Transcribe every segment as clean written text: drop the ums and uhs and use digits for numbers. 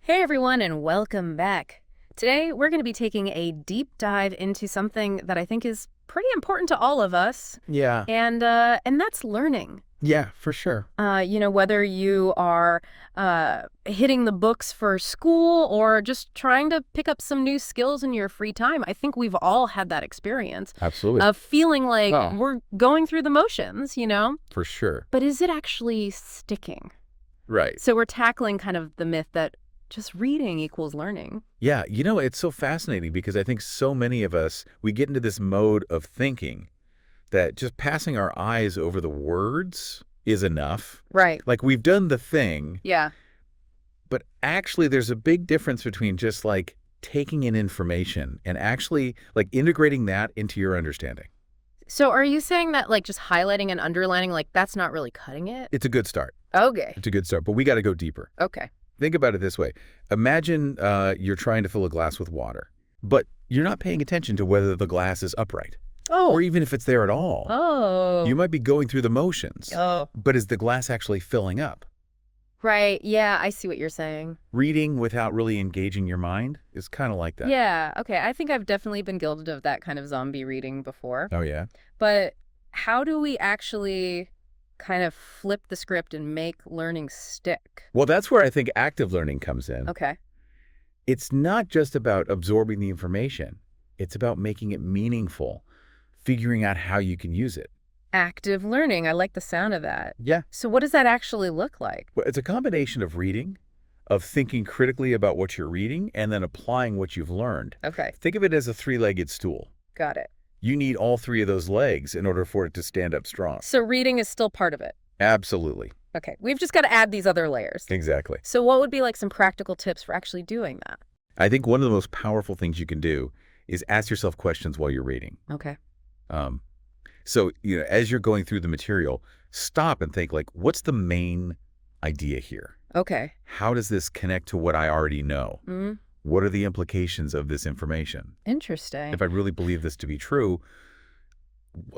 Hey everyone, and welcome back. Today, we're going to be taking a deep dive into something that I think is pretty important to all of us, Yeah, and that's learning. yeah, for sure. Whether you are hitting the books for school or just trying to pick up some new skills in your free time, I think we've all had that experience Absolutely. of feeling like Oh, we're going through the motions. for sure. But is it actually sticking? Right. So we're tackling kind of the myth that just reading equals learning. Yeah, it's so fascinating because I think so many of us, we get into this mode of thinking that just passing our eyes over the words is enough. Right. Like we've done the thing, Yeah. but actually there's a big difference between just like taking in information and actually like integrating that into your understanding. So are you saying that like just highlighting and underlining, like that's not really cutting it? It's a good start. Okay. It's a good start, but we got to go deeper. Okay. Think about it this way. Imagine you're trying to fill a glass with water, but you're not paying attention to whether the glass is upright or Oh. even if it's there at all. Oh. You might be going through the motions, Oh. but is the glass actually filling up? Right. Yeah, I see what you're saying. Reading without really engaging your mind is kind of like that. Yeah. Okay. I think I've definitely been guilty of that kind of zombie reading before. Oh, yeah? But how do we actually kind of flip the script and make learning stick? Well, that's where I think active learning comes in. Okay. It's not just about absorbing the information. It's about making it meaningful, figuring out how you can use it. Active learning. I like the sound of that. Yeah. So what does that actually look like? Well, it's a combination of reading, of thinking critically about what you're reading, and then applying what you've learned. Okay. Think of it as a three-legged stool. Got it. You need all three of those legs in order for it to stand up strong. So reading is still part of it. Absolutely. Okay. We've just got to add these other layers. Exactly. So what would be like some practical tips for actually doing that? I think one of the most powerful things you can do is ask yourself questions while you're reading. Okay. So, as you're going through the material, stop and think like, what's the main idea here? Okay. How does this connect to what I already know? Mm, What are the implications of this information? interesting. If I really believe this to be true,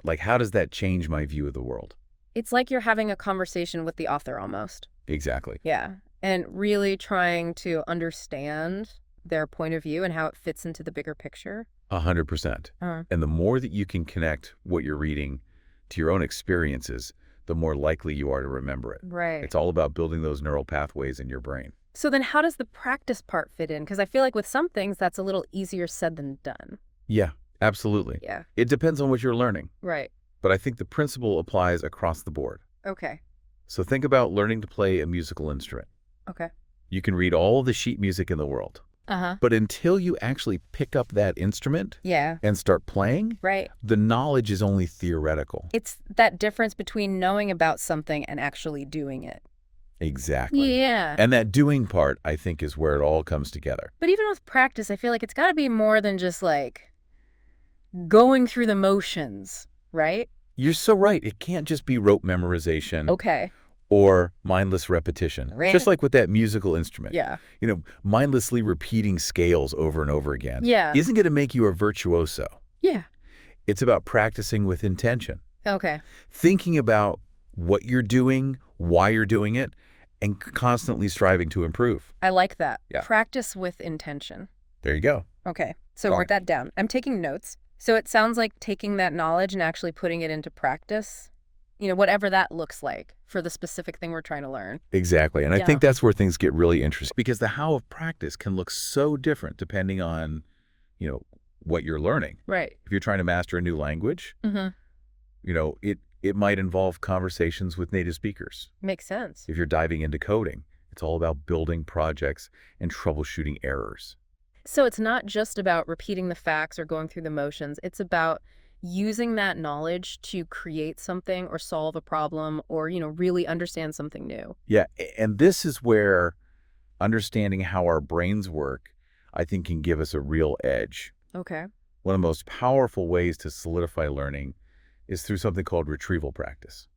like how does that change my view of the world? It's like you're having a conversation with the author almost. Exactly. Yeah. And really trying to understand their point of view and how it fits into the bigger picture. 100%. Uh, And the more that you can connect what you're reading to your own experiences, the more likely you are to remember it. right. It's all about building those neural pathways in your brain. So then how does the practice part fit in? Because I feel like with some things that's a little easier said than done. Yeah, absolutely. Yeah. It depends on what you're learning, Right. but I think the principle applies across the board. Okay. So think about learning to play a musical instrument. Okay. You can read all the sheet music in the world, Uh-huh. but until you actually pick up that instrument Yeah. and start playing, Right. the knowledge is only theoretical. It's that difference between knowing about something and actually doing it. Exactly. Yeah. And that doing part, I think, is where it all comes together. But even with practice, I feel like it's got to be more than just like going through the motions, right? You're so right. It can't just be rote memorization Okay. or mindless repetition. Right. Just like with that musical instrument. Yeah. Mindlessly repeating scales over and over again Yeah. isn't going to make you a virtuoso. Yeah. It's about practicing with intention, Okay. thinking about what you're doing, why you're doing it, and constantly striving to improve. I like that. Yeah. Practice with intention. There you go. Okay. So Got write it. that down. I'm taking notes. So it sounds like taking that knowledge and actually putting it into practice, whatever that looks like for the specific thing we're trying to learn. Exactly. And I Yeah. think that's where things get really interesting because the how of practice can look so different depending on, what you're learning. Right. If you're trying to master a new language, Mm-hmm. it might involve conversations with native speakers. Makes sense. If you're diving into coding, it's all about building projects and troubleshooting errors. So it's not just about repeating the facts or going through the motions. It's about using that knowledge to create something or solve a problem or, really understand something new. Yeah, and this is where understanding how our brains work, I think, can give us a real edge. Okay. One of the most powerful ways to solidify learning is through something called retrieval practice.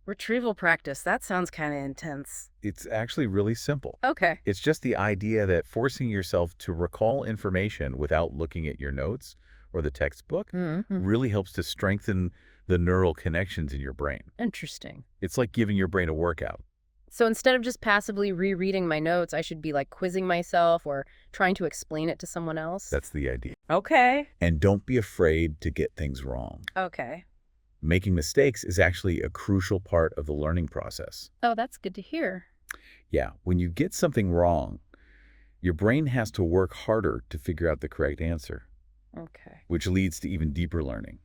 Retrieval practice. That sounds kind of intense. It's actually really simple. Okay. It's just the idea that forcing yourself to recall information without looking at your notes or the textbook Mm-hmm. really helps to strengthen the neural connections in your brain. Interesting. It's like giving your brain a workout. So instead of just passively rereading my notes, I should be like quizzing myself or trying to explain it to someone else. That's the idea. Okay. And don't be afraid to get things wrong. Okay. Making mistakes is actually a crucial part of the learning process. Oh, that's good to hear. Yeah, when you get something wrong, your brain has to work harder to figure out the correct answer, Okay. which leads to even deeper learning.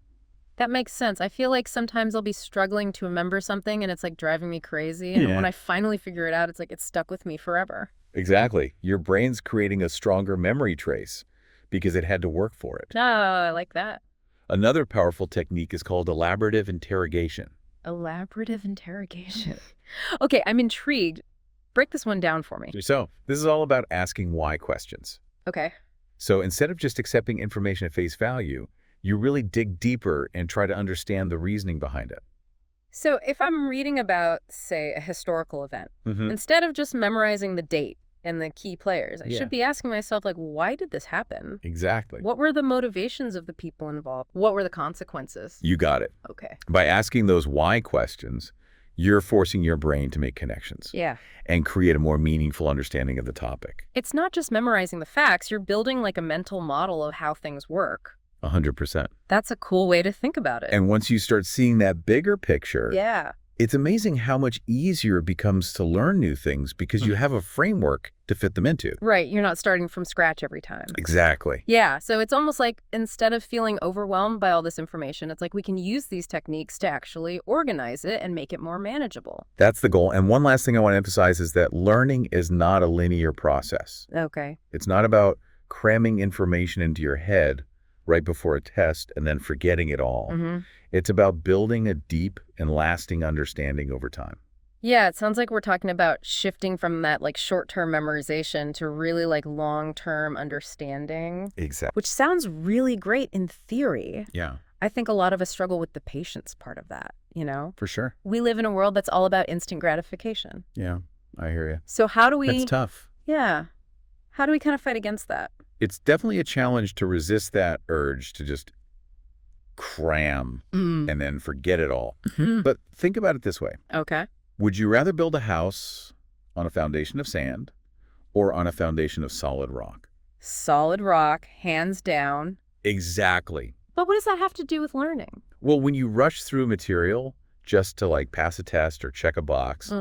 That makes sense. I feel like sometimes I'll be struggling to remember something and it's like driving me crazy. And when I finally figure it out, it's like it's stuck with me forever. Exactly. Your brain's creating a stronger memory trace because it had to work for it. Oh, I like that. Another powerful technique is called elaborative interrogation. Elaborative interrogation. Okay, I'm intrigued. Break this one down for me. So, this is all about asking why questions. Okay. So, instead of just accepting information at face value, you really dig deeper and try to understand the reasoning behind it. So if I'm reading about, say, a historical event, Mm-hmm. instead of just memorizing the date and the key players, I Yeah. should be asking myself, like, why did this happen? Exactly. What were the motivations of the people involved? What were the consequences? You got it. Okay. By asking those why questions, you're forcing your brain to make connections Yeah. and create a more meaningful understanding of the topic. It's not just memorizing the facts. You're building like a mental model of how things work. 100%. That's a cool way to think about it. And once you start seeing that bigger picture, Yeah. it's amazing how much easier it becomes to learn new things because you have a framework to fit them into. Right. You're not starting from scratch every time. Exactly. Yeah. So it's almost like instead of feeling overwhelmed by all this information, it's like we can use these techniques to actually organize it and make it more manageable. That's the goal. And one last thing I want to emphasize is that learning is not a linear process. Okay. It's not about cramming information into your head right before a test and then forgetting it all. Mm-hmm. It's about building a deep and lasting understanding over time. Yeah, it sounds like we're talking about shifting from that like short-term memorization to really like long-term understanding, Exactly. which sounds really great in theory. Yeah, I think a lot of us struggle with the patience part of that, you know? for sure. We live in a world that's all about instant gratification. Yeah, I hear you. So how do we, That's tough. yeah, how do we kind of fight against that? It's definitely a challenge to resist that urge to just cram and then forget it all. But think about it this way. Okay. Would you rather build a house on a foundation of sand or on a foundation of solid rock? Solid rock, hands down. Exactly. But what does that have to do with learning? Well, when you rush through material just to like pass a test or check a box,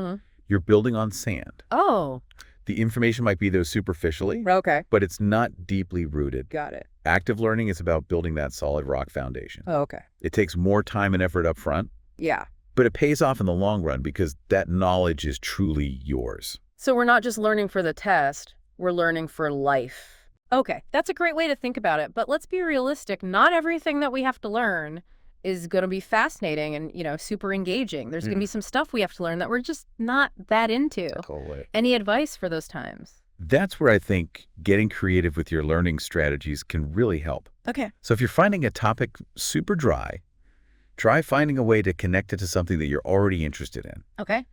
you're building on sand. Oh, The information might be there superficially, okay. but it's not deeply rooted. Got it. Active learning is about building that solid rock foundation. Oh, okay. It takes more time and effort up front, Yeah. but it pays off in the long run because that knowledge is truly yours. So we're not just learning for the test, we're learning for life. Okay, that's a great way to think about it, but let's be realistic. Not everything that we have to learn is going to be fascinating and, you know, super engaging. There's going to be some stuff we have to learn that we're just not that into. Totally. Any advice for those times? That's where I think getting creative with your learning strategies can really help. Okay. So if you're finding a topic super dry, try finding a way to connect it to something that you're already interested in. Okay.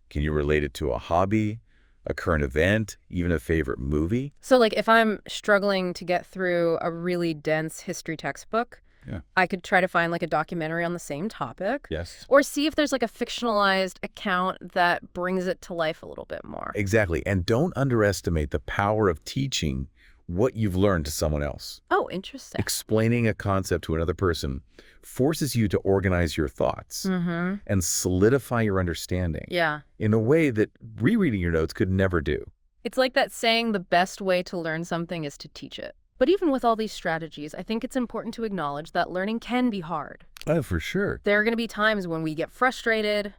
Can you relate it to a hobby, a current event, even a favorite movie? So like if I'm struggling to get through a really dense history textbook, Yeah. I could try to find like a documentary on the same topic. Yes. Or see if there's like a fictionalized account that brings it to life a little bit more. Exactly. And don't underestimate the power of teaching what you've learned to someone else. Oh, interesting. Explaining a concept to another person forces you to organize your thoughts and solidify your understanding Yeah. in a way that rereading your notes could never do. It's like that saying, the best way to learn something is to teach it. But even with all these strategies, I think it's important to acknowledge that learning can be hard. Oh, for sure. There are going to be times when we get frustrated,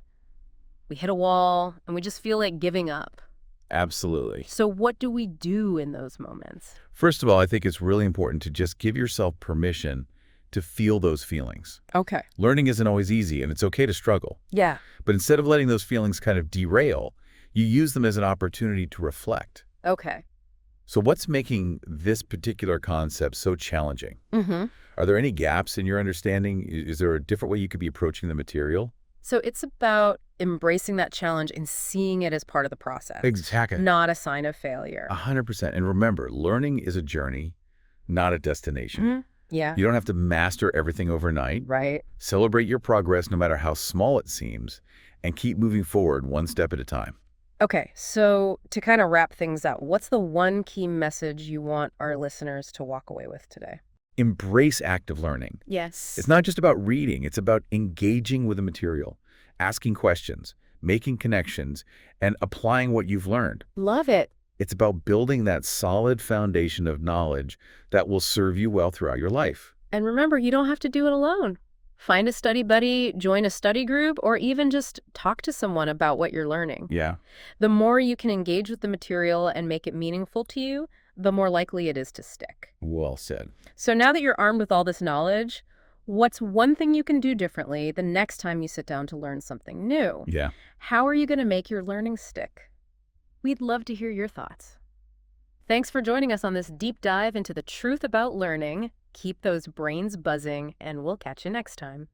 we hit a wall, and we just feel like giving up. Absolutely. So what do we do in those moments? First of all, I think it's really important to just give yourself permission to feel those feelings. Okay. Learning isn't always easy, and it's okay to struggle. Yeah. But instead of letting those feelings kind of derail, you use them as an opportunity to reflect. Okay. So what's making this particular concept so challenging? Mm-hmm. Are there any gaps in your understanding? Is there a different way you could be approaching the material? So it's about embracing that challenge and seeing it as part of the process. Exactly. Not a sign of failure. 100%. And remember, learning is a journey, not a destination. Mhm. Yeah. You don't have to master everything overnight. Right. Celebrate your progress no matter how small it seems, and keep moving forward one step at a time. Okay, so to kind of wrap things up, what's the one key message you want our listeners to walk away with today? Embrace active learning. It's Yes. not just about reading, it's about engaging with the material, asking questions, making connections, and applying what you've learned. Love it. It's about building that solid foundation of knowledge that will serve you well throughout your life. And remember, you don't have to do it alone. Find a study buddy, join a study group, or even just talk to someone about what you're learning. Yeah, The more you can engage with the material and make it meaningful to you, the more likely it is to stick. well said. So now that you're armed with all this knowledge, what's one thing you can do differently the next time you sit down to learn something new? Yeah. How are you going to make your learning stick? We'd love to hear your thoughts. Thanks for joining us on this deep dive into the truth about learning. Keep those brains buzzing, and we'll catch you next time.